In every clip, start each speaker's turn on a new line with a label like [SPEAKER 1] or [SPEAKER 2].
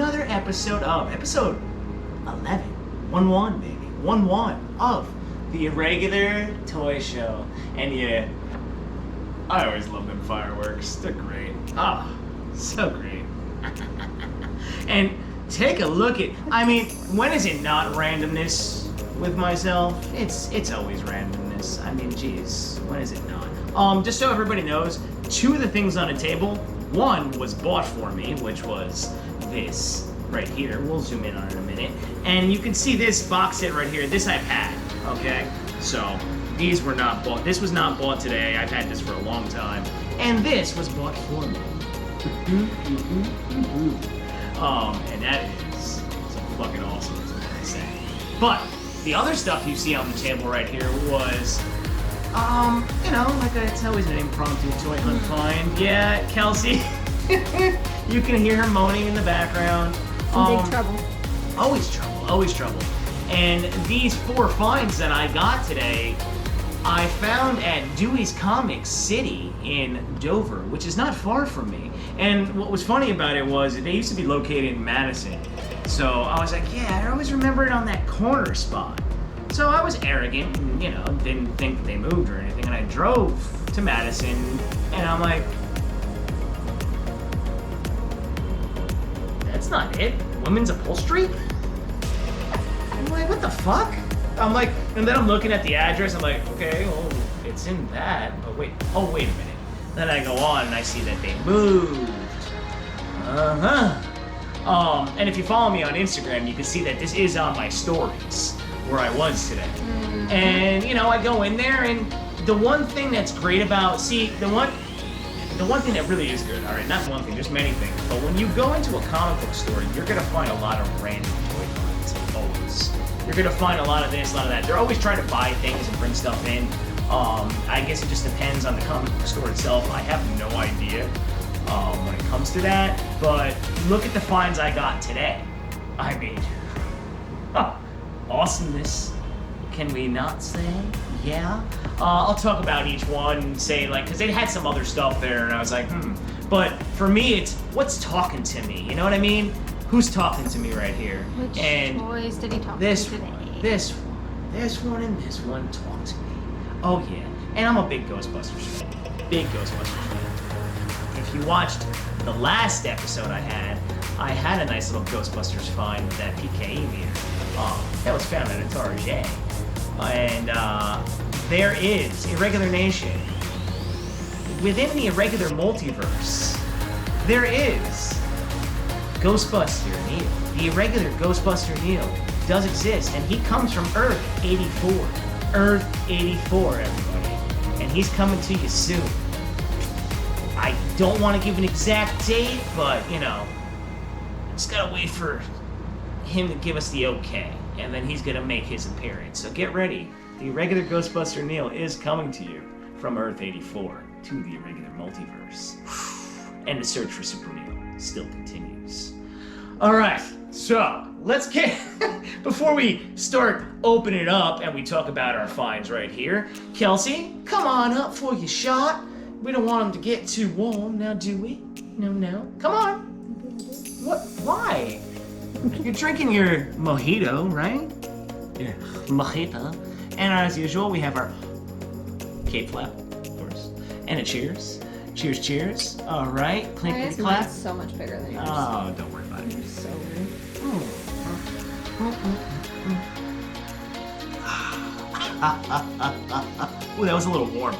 [SPEAKER 1] another episode of episode 11, 1-1, baby, 1-1 of the Irregular Toy Show. And yeah, I always love them fireworks. They're great. Ah, so great. And take a look at, I mean, when is it not randomness with myself? It's always randomness. I mean, geez, when is it not? Just so everybody knows, 2 of the things on the table, one was bought for me, which was this right here. We'll zoom in on it in a minute. And you can see this box set right here. This I've had, okay? So these were not bought. This was not bought today. I've had this for a long time. And this was bought for me. And that is so fucking awesome, is what I say. But the other stuff you see on the table right here was, you know, like it's always an impromptu toy hunt find. Yeah, Kelsey, you can hear her moaning in the background.
[SPEAKER 2] Big trouble.
[SPEAKER 1] Always trouble, always trouble. And these 4 finds that I got today, I found at Dewey's Comics City in Dover, which is not far from me. And what was funny about it was they used to be located in Madison. So I was like, yeah, I always remember it on that corner spot. So I was arrogant and, you know, didn't think that they moved or anything. And I drove to Madison and I'm like, that's not it. Women's upholstery? I'm like, what the fuck? I'm like, and then I'm looking at the address. I'm like, okay, well, it's in that. But wait, oh, wait a minute. Then I go on and I see that they moved. And if you follow me on Instagram, you can see that this is on my stories where I was today. Mm-hmm. And, you know, I go in there and the one thing that's great about, see, the one thing that really is good, all right, not one thing, there's many things, but when you go into a comic book store, you're gonna find a lot of random toy finds, always. You're gonna find a lot of this, a lot of that. They're always trying to buy things and bring stuff in. I guess it just depends on the comic book store itself. I have no idea when it comes to that, but look at the finds I got today. I mean, awesomeness. Can we not say? Yeah. I'll talk about each one and say, like, because they had some other stuff there, and I was like, But for me, it's what's talking to me. You know what I mean? Who's talking to me right here?
[SPEAKER 2] Which
[SPEAKER 1] and
[SPEAKER 2] toys did he talk
[SPEAKER 1] this
[SPEAKER 2] to today?
[SPEAKER 1] One, this one, and this one talk to me. Oh yeah, and I'm a big Ghostbusters fan. Big Ghostbusters fan. If you watched the last episode I had a nice little Ghostbusters find with that PKE meter. That was found at a Target. And there is Irregular Nation. Within the Irregular multiverse, there is Ghostbuster Neil. The Irregular Ghostbuster Neil does exist, and he comes from Earth 84. Earth 84, everybody. And he's coming to you soon. I don't want to give an exact date, but, you know, just gotta wait for him to give us the okay, and then he's gonna make his appearance. So get ready. The Irregular Ghostbuster Neil is coming to you from Earth 84 to the Irregular multiverse. And the search for Super Neil still continues. Alright, so let's get, before we start opening it up and we talk about our finds right here, Kelsey, come on up for your shot. We don't want them to get too warm now, do we? No. Come on. What? Why? You're drinking your mojito, right? Your mojito. And as usual, we have our Cape Flap, of course. And a cheers. Cheers, cheers. All right. Clink, clap.
[SPEAKER 2] Mine's so much bigger than yours.
[SPEAKER 1] Oh, don't worry about it.
[SPEAKER 2] You're so weird.
[SPEAKER 1] Ooh, that was a little warm.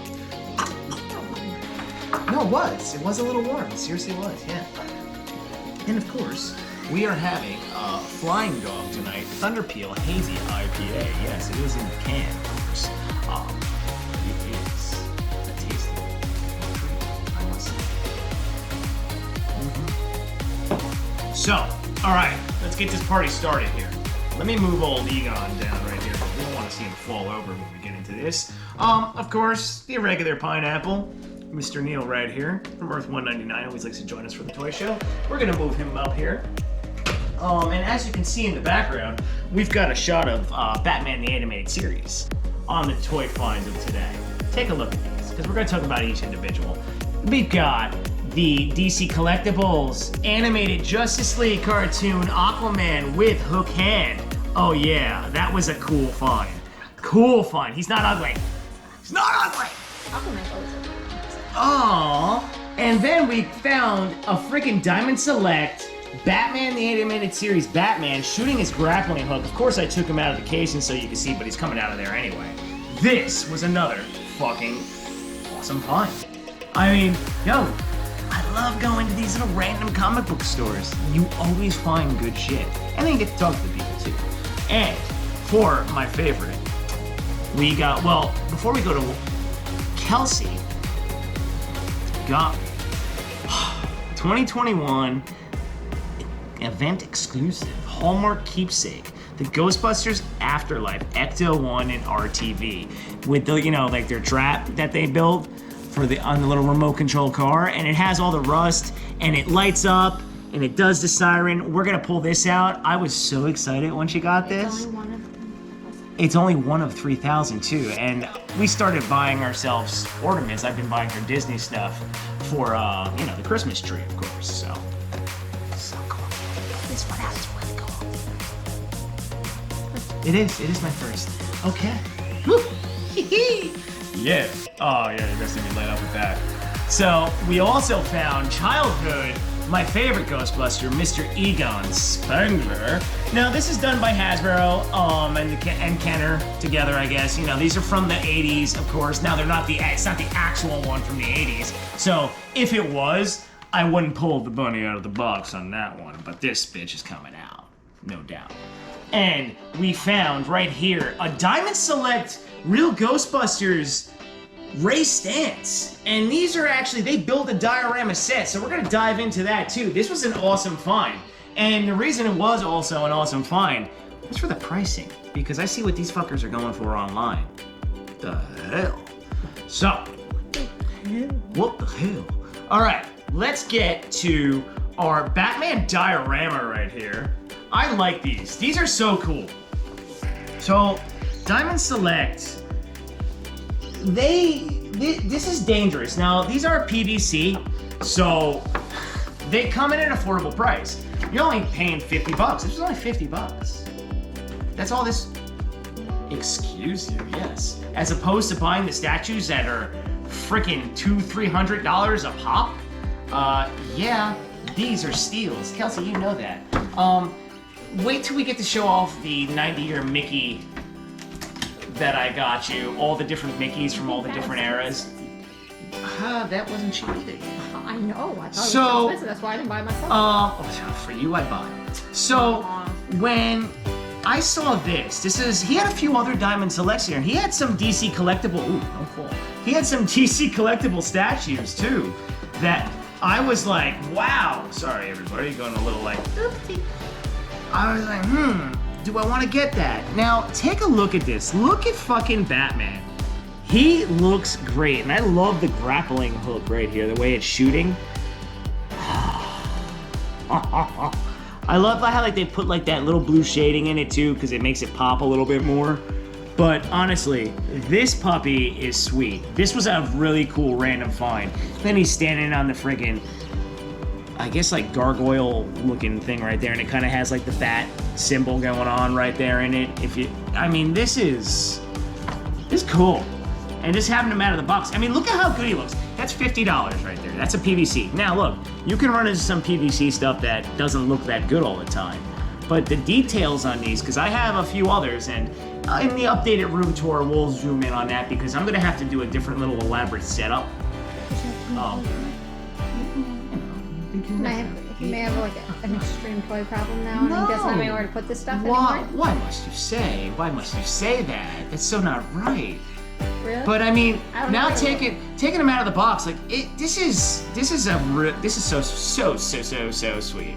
[SPEAKER 1] No, it was. It was a little warm. It seriously was, yeah. And of course, we are having Flying Dog tonight, Thunderpeel Hazy IPA. Yes, it is in the can, of course. It is a tasty treat, I must say. So, all right, let's get this party started here. Let me move old Egon down right here. We don't want to see him fall over when we get into this. Of course, the Irregular Pineapple. Mr. Neil right here from Earth 199 always likes to join us for the toy show. We're gonna move him up here. And as you can see in the background, we've got a shot of Batman the Animated Series on the toy finds of today. Take a look at these, because we're gonna talk about each individual. We've got the DC Collectibles animated Justice League cartoon Aquaman with hook hand. Oh yeah, that was a cool find. Cool find. He's not ugly. He's not ugly.
[SPEAKER 2] Aquaman's always ugly.
[SPEAKER 1] Aww. And then we found a freaking Diamond Select Batman the Animated Series Batman shooting his grappling hook. Of course I took him out of the case so you can see, but he's coming out of there anyway. This was another fucking awesome find. I mean, yo, I love going to these little random comic book stores. You always find good shit. And then you get to talk to the people too. And for my favorite, we got, well, before we go to Kelsey, got 2021 event exclusive Hallmark keepsake, the Ghostbusters Afterlife Ecto 1 and RTV with the, you know, like their trap that they built for the on the little remote control car, and it has all the rust and it lights up and it does the siren. We're gonna pull this out. I was so excited when she got this. It's only one of 3,000 too, and we started buying ourselves ornaments. I've been buying her Disney stuff for, you know, the Christmas tree, of course. So cool. This one is really cool. It is my first. Okay. Woo. Yeah. Oh yeah, you're gonna see me light up with that. So we also found childhood. My favorite Ghostbuster, Mr. Egon Spangler. Now this is done by Hasbro and Kenner together, I guess. You know, these are from the 80s, of course. Now it's not the actual one from the 80s. So if it was, I wouldn't pull the bunny out of the box on that one. But this bitch is coming out, no doubt. And we found right here a Diamond Select Real Ghostbusters Ray Stance, and these are actually, they build a diorama set, so we're gonna dive into that too. This was an awesome find, and the reason it was also an awesome find was for the pricing, because I see what these fuckers are going for online. The hell? So, what the hell? All right, let's get to our Batman diorama right here. I like these. These are so cool. So, Diamond Select, this is dangerous. Now, these are PVC, so they come in at an affordable price. You're only paying 50 bucks. This was only 50 bucks. That's all this, excuse you, yes. As opposed to buying the statues that are freaking $200-300 a pop. Yeah, these are steals. Kelsey, you know that. Wait till we get to show off the 90-year Mickey that I got you, all the different Mickeys from all the different eras. That wasn't cheap either.
[SPEAKER 2] I know. I thought it was
[SPEAKER 1] So,
[SPEAKER 2] expensive. That's why I didn't buy it myself.
[SPEAKER 1] For you, I bought it. So, when I saw this is, he had a few other Diamond Selects here. He had some DC Collectible, ooh, don't fall. He had some DC Collectible statues too, that I was like, wow. Sorry everybody, going a little like, oopsie. I was like, do I want to get that? Now, take a look at this. Look at fucking Batman. He looks great, and I love the grappling hook right here, the way it's shooting. I love how like they put like that little blue shading in it too, because it makes it pop a little bit more. But honestly, this puppy is sweet. This was a really cool random find. Then he's standing on the friggin', I guess like gargoyle looking thing right there, and it kind of has like the bat symbol going on right there in it. I mean, this is cool. And just having him out of the box. I mean, look at how good he looks. That's $50 right there. That's a PVC. Now look, you can run into some PVC stuff that doesn't look that good all the time. But the details on these, because I have a few others, and in the updated room tour, we'll zoom in on that because I'm gonna have to do a different little elaborate setup.
[SPEAKER 2] He may have like an extreme toy problem now, and he doesn't have anywhere to put this stuff anymore.
[SPEAKER 1] Why must you say that? That's so not right.
[SPEAKER 2] Really?
[SPEAKER 1] But I mean, now taking him out of the box, like this is so sweet.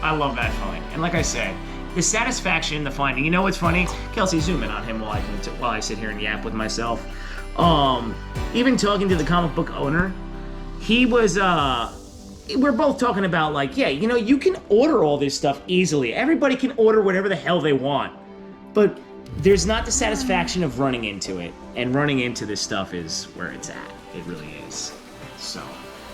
[SPEAKER 1] I love that find, and like I said, the satisfaction in the finding. You know what's funny? Kelsey, zoom in on him while I sit here and yap with myself. Even talking to the comic book owner, he was we're both talking about like, yeah, you know, you can order all this stuff easily. Everybody can order whatever the hell they want, but there's not the satisfaction of running into it, and running into this stuff is where it's at. It really is. So,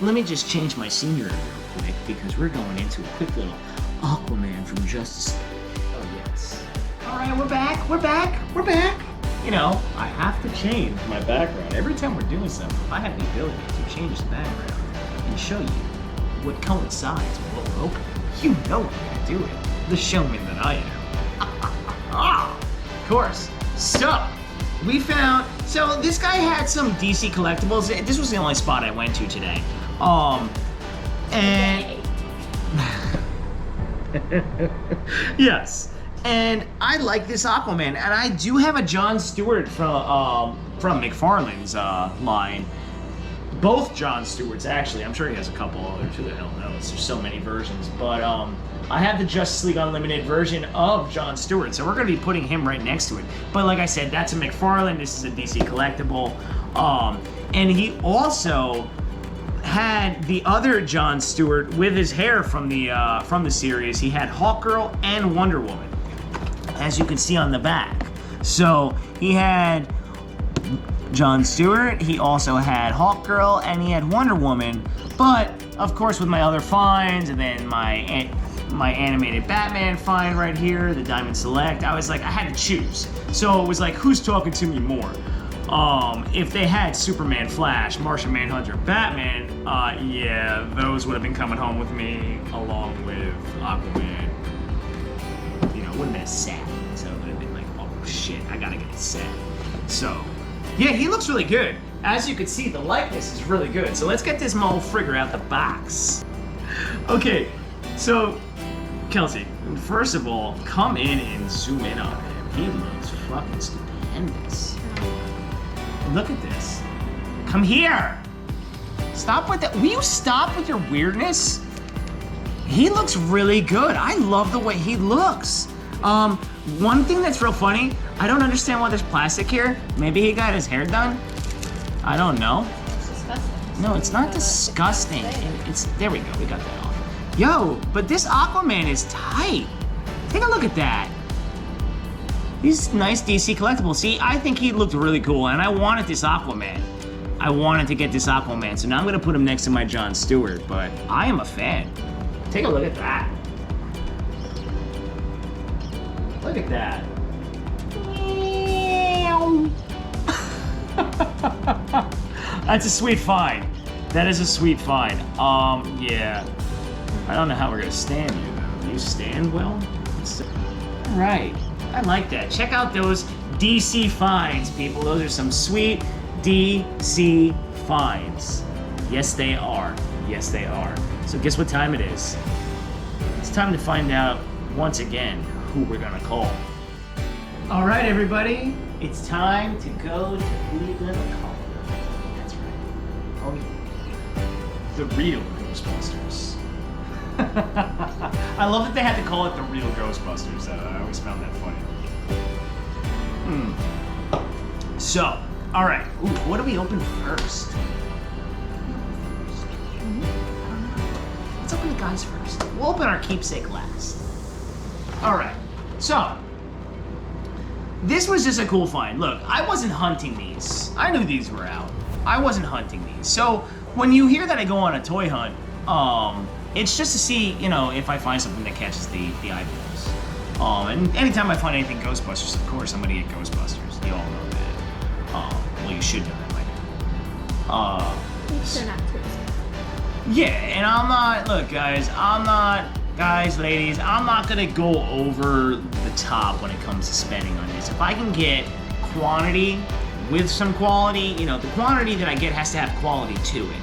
[SPEAKER 1] let me just change my scenery real quick because we're going into a quick little Aquaman from Justice League. Oh, yes. All right, we're back. We're back. We're back. You know, I have to change my background. Every time we're doing something, I have the ability to change the background and show you what coincides with what we're opening. You know I'm gonna do it. The showman that I am. Of course. So, we found, so this guy had some DC collectibles. This was the only spot I went to today. And yes. And I like this Aquaman, and I do have a John Stewart from McFarlane's line. Both John Stewarts, actually. I'm sure he has a couple others. Who the hell knows? There's so many versions. But I have the Justice League Unlimited version of John Stewart, so we're going to be putting him right next to it. But like I said, that's a McFarlane. This is a DC collectible. And he also had the other John Stewart with his hair from the series. He had Hawkgirl and Wonder Woman, as you can see on the back. So he had John Stewart, he also had Hawkgirl, and he had Wonder Woman. But of course, with my other finds, and then my animated Batman find right here, the Diamond Select, I was like, I had to choose. So it was like, who's talking to me more? If they had Superman, Flash, Martian Manhunter, Batman, yeah, those would have been coming home with me, along with Aquaman. You know, it would have been a set. So it would have been like, oh shit, I gotta get a set. So, yeah, he looks really good. As you can see, the likeness is really good. So let's get this motherfrigger out the box. Okay, so, Kelsey, first of all, come in and zoom in on him. He looks fucking stupendous. Look at this. Come here. Stop with that. Will you stop with your weirdness? He looks really good. I love the way he looks. One thing that's real funny, I don't understand why there's plastic here. Maybe he got his hair done. I don't know.
[SPEAKER 2] It's disgusting.
[SPEAKER 1] No, it's not disgusting. It's there we go. We got that off. Yo, but this Aquaman is tight. Take a look at that. These nice DC collectibles. See, I think he looked really cool, and I wanted this Aquaman. I wanted to get this Aquaman, so now I'm gonna put him next to my John Stewart, but I am a fan. Take a look at that. Look at that. That's a sweet find. That is a sweet find. Yeah. I don't know how we're gonna stand you though. Do you stand well? All right. I like that. Check out those DC finds, people. Those are some sweet DC finds. Yes, they are. Yes, they are. So guess what time it is? It's time to find out, once again, who we're gonna call. All right, everybody. It's time to go to who you're gonna call. That's right. Oh, yeah. The real Ghostbusters. I love that they had to call it the real Ghostbusters. I always found that funny. So, all right. Ooh, what do we open first? Let's open the guys first. We'll open our keepsake last. All right. So, this was just a cool find. Look, I wasn't hunting these. I knew these were out. I wasn't hunting these. So, when you hear that I go on a toy hunt, it's just to see, you know, if I find something that catches the eyeballs. And anytime I find anything Ghostbusters, of course, I'm gonna get Ghostbusters. You all know that. Well, you should know that by now.
[SPEAKER 2] They're not too expensive.
[SPEAKER 1] Yeah, and I'm not, look, guys, ladies, I'm not gonna go over the top when it comes to spending on this. If I can get quantity with some quality, you know, the quantity that I get has to have quality to it.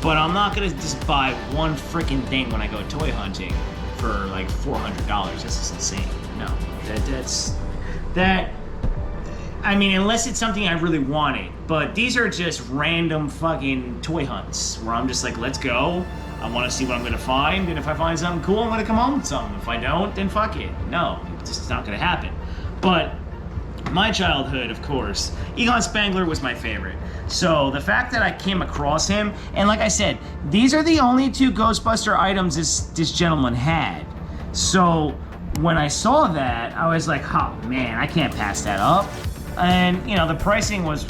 [SPEAKER 1] But I'm not gonna just buy one freaking thing when I go toy hunting for like $400. That's just insane. No, I mean, unless it's something I really wanted. But these are just random fucking toy hunts where I'm just like, let's go. I want to see what I'm gonna find, and if I find something cool, I'm gonna come home with something. If I don't, then fuck it. No, it's just not gonna happen. But my childhood, of course, Egon Spangler was my favorite. So the fact that I came across him, and like I said, these are the only two Ghostbuster items this gentleman had. So when I saw that, I was like, oh man, I can't pass that up. And you know, the pricing was,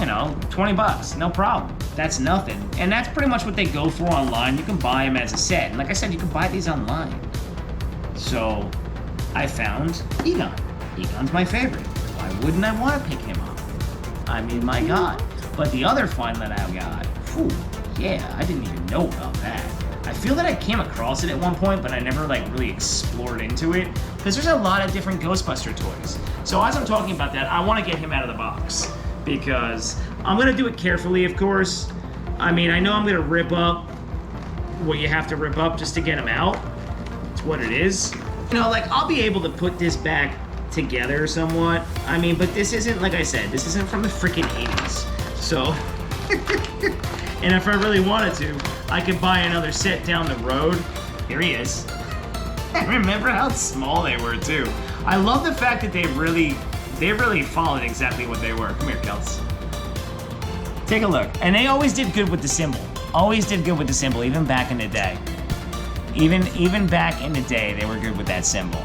[SPEAKER 1] you know, $20, no problem. That's nothing. And that's pretty much what they go for online. You can buy them as a set. And like I said, you can buy these online. So I found Egon. Egon's my favorite. Why wouldn't I want to pick him up? I mean, my God. But the other find that I got, whew, yeah, I didn't even know about that. I feel that I came across it at one point, but I never like really explored into it because there's a lot of different Ghostbuster toys. So as I'm talking about that, I want to get him out of the box because I'm going to do it carefully, of course. I mean, I know I'm going to rip up what you have to rip up just to get him out. It's what it is. You know, like I'll be able to put this back together somewhat. I mean, but this isn't, like I said, this isn't from the freaking 80s. So, and if I really wanted to, I could buy another set down the road. Here he is. Remember how small they were too. I love the fact that they really followed exactly what they were. Come here, Kels. Take a look. And they always did good with the symbol. Always did good with the symbol, even back in the day. Even back in the day, they were good with that symbol.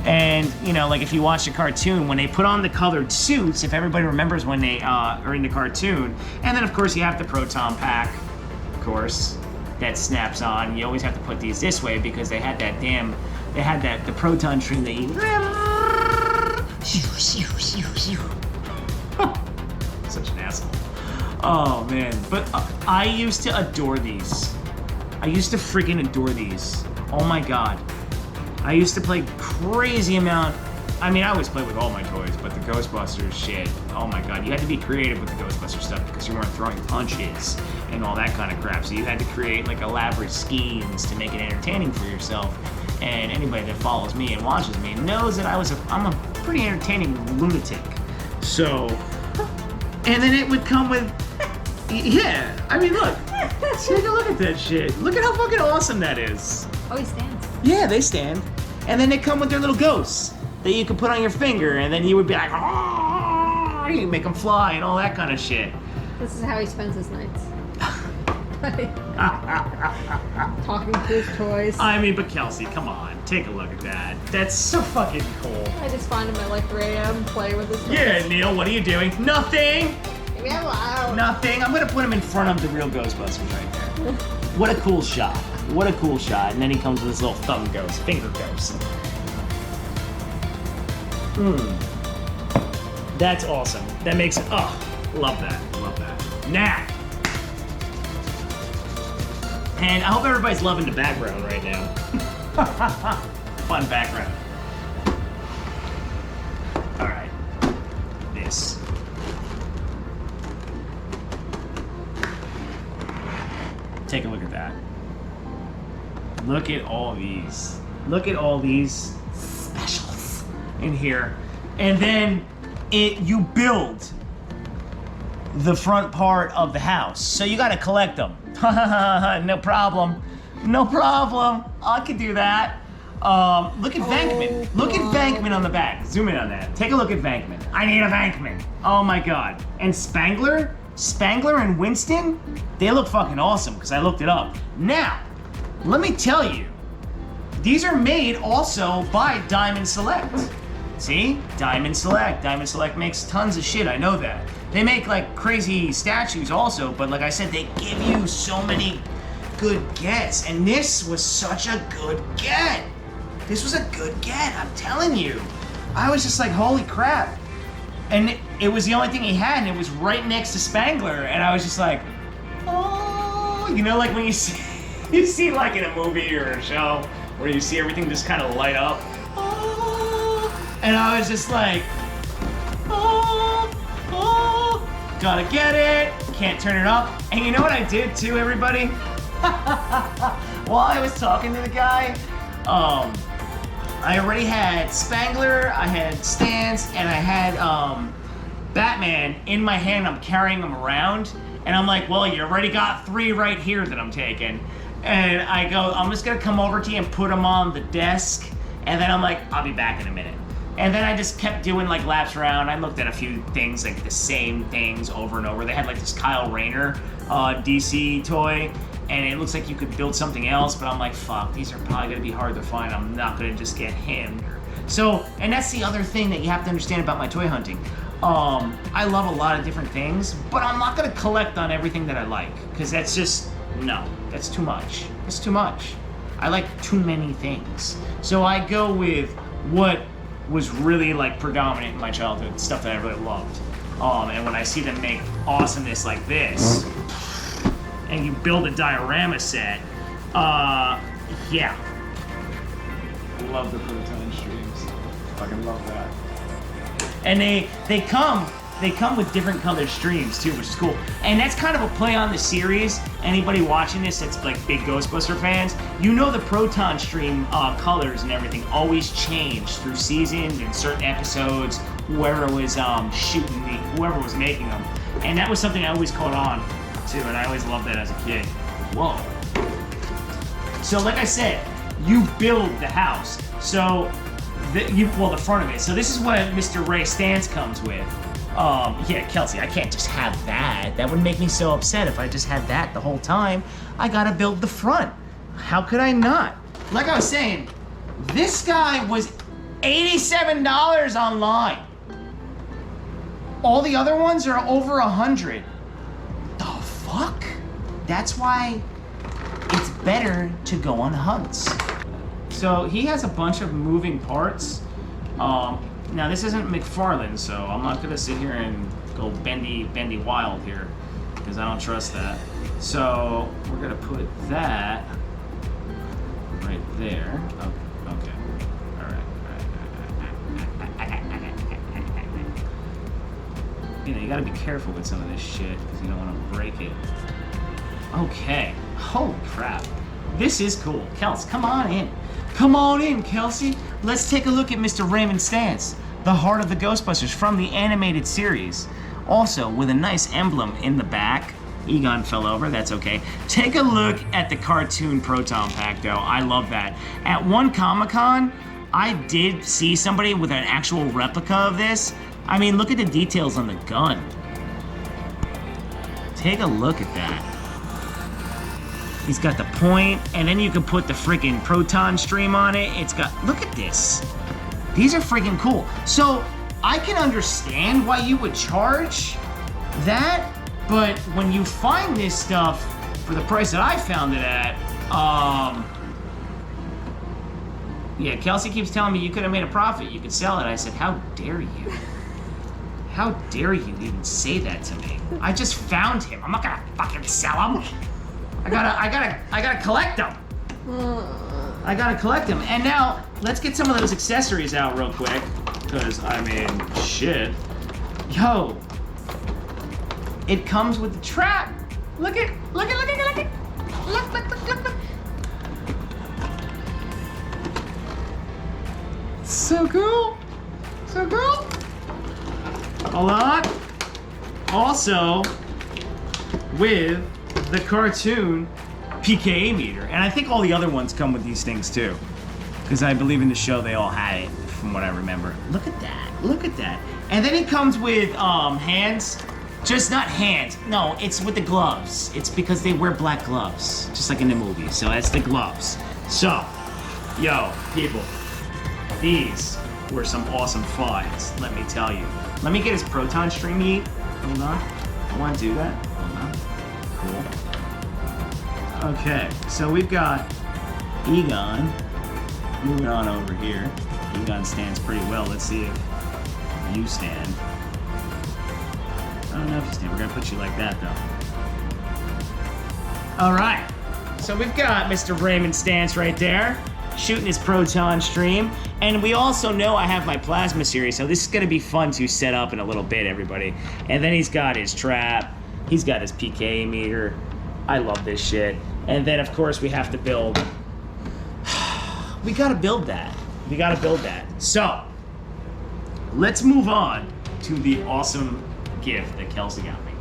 [SPEAKER 1] And, you know, like if you watch the cartoon, when they put on the colored suits, if everybody remembers when they are in the cartoon, and then of course you have the Proton pack, of course, that snaps on. You always have to put these this way because they had that the Proton trim that you... Such an asshole. Oh, man. But I used to adore these. I used to freaking adore these. Oh my God. I used to play crazy amount. I mean, I always played with all my toys, but the Ghostbusters shit, oh my God. You had to be creative with the Ghostbuster stuff because you weren't throwing punches and all that kind of crap. So you had to create like elaborate schemes to make it entertaining for yourself. And anybody that follows me and watches me knows that I'm a pretty entertaining lunatic. So, and then it would come with, yeah, I mean, look, take a look at that shit. Look at how fucking awesome that is.
[SPEAKER 2] Oh, he stands.
[SPEAKER 1] Yeah, they stand. And then they come with their little ghosts that you can put on your finger, and then you would be like, oh, you make them fly and all that kind of shit.
[SPEAKER 2] This is how he spends his nights. Talking to his toys.
[SPEAKER 1] I mean, but Kelsey, come on, take a look at that. That's so fucking cool.
[SPEAKER 2] I just find him at like 3 a.m. play with his toys.
[SPEAKER 1] Yeah, Neil, what are you doing? Nothing.
[SPEAKER 2] Leave me alone.
[SPEAKER 1] Nothing. I'm gonna put him in front of the real Ghostbusters right there. What a cool shot. What a cool shot. And then he comes with his little thumb ghost, finger ghost. That's awesome. That makes it, oh, love that, love that. Now. And I hope everybody's loving the background right now. Fun background. All right, this. Take a look at that. Look at all these. Look at all these specials in here. And then you build the front part of the house. So you gotta collect them. No problem. No problem. I could do that. Look at Vankman. Look at Vankman on the back. Zoom in on that. Take a look at Vankman. I need a Vankman. Oh my God. And Spangler? Spangler and Winston? They look fucking awesome because I looked it up. Now, let me tell you, these are made also by Diamond Select. See? Diamond Select. Diamond Select makes tons of shit, I know that. They make like crazy statues also, but like I said, they give you so many good gets. And this was such a good get. This was a good get, I'm telling you. I was just like, holy crap. And it was the only thing he had, and it was right next to Spangler. And I was just like, oh, you know, like when you see like in a movie or a show where you see everything just kind of light up. Oh, and I was just like, oh, gotta get it. Can't turn it up. And you know what I did too, everybody? While I was talking to the guy, I already had Spangler, I had Stans, and I had Batman in my hand. I'm carrying them around, and I'm like, well, you already got 3 right here that I'm taking. And I go, I'm just gonna come over to you and put them on the desk, and then I'm like, I'll be back in a minute. And then I just kept doing like laps around. I looked at a few things, like the same things over and over. They had like this Kyle Rayner DC toy, and it looks like you could build something else, but I'm like, fuck, these are probably gonna be hard to find. I'm not gonna just get him. So, and that's the other thing that you have to understand about my toy hunting. I love a lot of different things, but I'm not gonna collect on everything that I like, because that's just, no, that's too much. It's too much. I like too many things. So I go with what was really like predominant in my childhood, stuff that I really loved. And when I see them make awesomeness like this, and you build a diorama set, yeah. I love the Proton streams. Fucking love that. And they come with different colored streams too, which is cool. And that's kind of a play on the series. Anybody watching this that's like big Ghostbuster fans, you know the Proton stream colors and everything always change through seasons and certain episodes, whoever was whoever was making them. And that was something I always caught on to, and I always loved that as a kid. Whoa. So like I said, you build the house. So the front of it. So this is what Mr. Ray Stance comes with. Yeah, Kelsey, I can't just have that. That would make me so upset if I just had that the whole time. I gotta build the front. How could I not? Like I was saying, this guy was $87 online. All the other ones are over 100. The fuck? That's why it's better to go on hunts. So he has a bunch of moving parts. Now this isn't McFarlane, so I'm not gonna sit here and go bendy wild here, because I don't trust that. So we're gonna put that right there. Oh, okay. All right. You know, you gotta be careful with some of this shit, because you don't want to break it. Okay. Holy crap. This is cool. Kels, come on in. Come on in, Kelsey. Let's take a look at Mr. Raymond Stance, the heart of the Ghostbusters from the animated series. Also, with a nice emblem in the back. Egon fell over, that's okay. Take a look at the cartoon Proton pack, though. I love that. At one Comic-Con, I did see somebody with an actual replica of this. I mean, look at the details on the gun. Take a look at that. He's got the point, and then you can put the freaking Proton stream on it. It's got, look at this. These are freaking cool. So I can understand why you would charge that, but when you find this stuff for the price that I found it at, yeah, Kelsey keeps telling me you could have made a profit, you could sell it. I said, how dare you? How dare you even say that to me? I just found him. I'm not gonna fucking sell him. I gotta collect them. I gotta collect them. And now, let's get some of those accessories out real quick. Because, I mean, shit. Yo. It comes with the trap. Look it. Look. So cool. So cool. Hold on. Also, with the cartoon PKA meter. And I think all the other ones come with these things too. Because I believe in the show they all had it, from what I remember. Look at that. Look at that. And then it comes with hands. Just not hands. No, it's with the gloves. It's because they wear black gloves. Just like in the movie. So that's the gloves. So, yo, people. These were some awesome finds, let me tell you. Let me get his Proton stream heat. Hold on. I want to do that. Hold on. Cool. Okay, so we've got Egon moving on over here. Egon stands pretty well. Let's see if you stand. I don't know if you stand. We're gonna put you like that though. All right, so we've got Mr. Raymond Stance right there, shooting his Proton stream. And we also know I have my plasma series, so this is gonna be fun to set up in a little bit, everybody. And then he's got his trap. He's got his PKA meter. I love this shit. And then, of course, we have to build. We gotta build that. We gotta build that. So, let's move on to the awesome gift that Kelsey got me.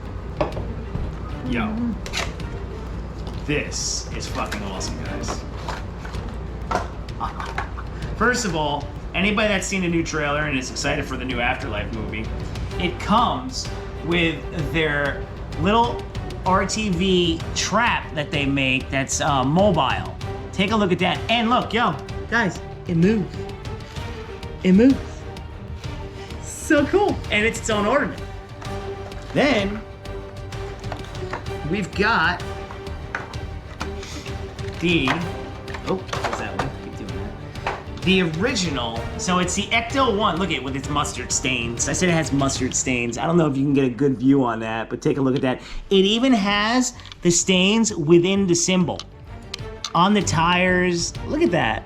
[SPEAKER 1] Yo. This is fucking awesome, guys. First of all, anybody that's seen the new trailer and is excited for the new Afterlife movie, it comes with their little RTV trap that they make that's mobile. Take a look at that. And look, yo, guys, it moves. It moves. so cool. And it's its own ornament. Then, we've got the, what's that one? Keep doing that. The original, so it's the Ecto 1. Look at it with its mustard stains. I said it has mustard stains. I don't know if you can get a good view on that, but take a look at that. It even has the stains within the symbol. On the tires, look at that.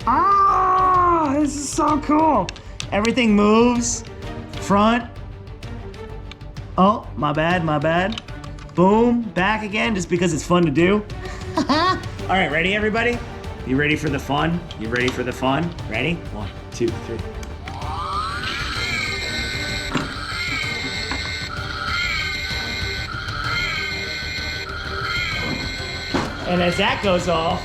[SPEAKER 1] Ah, this is so cool. Everything moves. Front. Oh, my bad. Boom, back again, just because it's fun to do. All right, ready, everybody? You ready for the fun? You ready for the fun? Ready? 1, 2, 3. And as that goes off,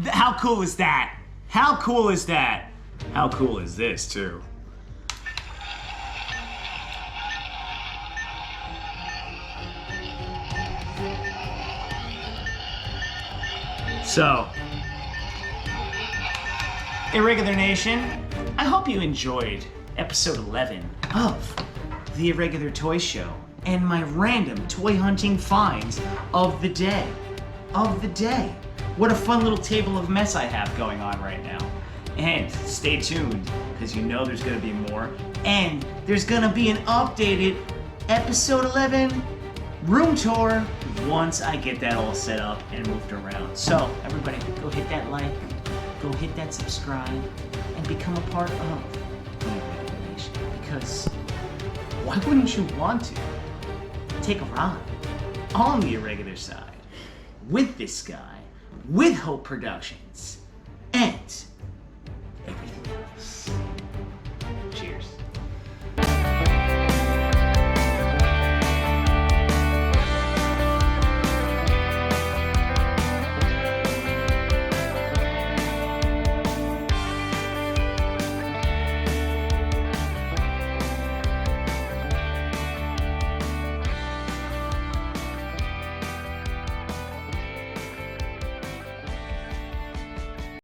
[SPEAKER 1] how cool is that? How cool is that? How cool is this, too? So, Irregular Nation, I hope you enjoyed episode 11 of the Irregular Toy Show and my random toy hunting finds of the day. What a fun little table of mess I have going on right now. And stay tuned, because you know there's gonna be more. And there's gonna be an updated episode 11 room tour once I get that all set up and moved around. So, everybody, go hit that like, go hit that subscribe, and become a part of the Irregular Nation. Because why wouldn't you want to take a ride on the irregular side with this guy, with Hope Productions?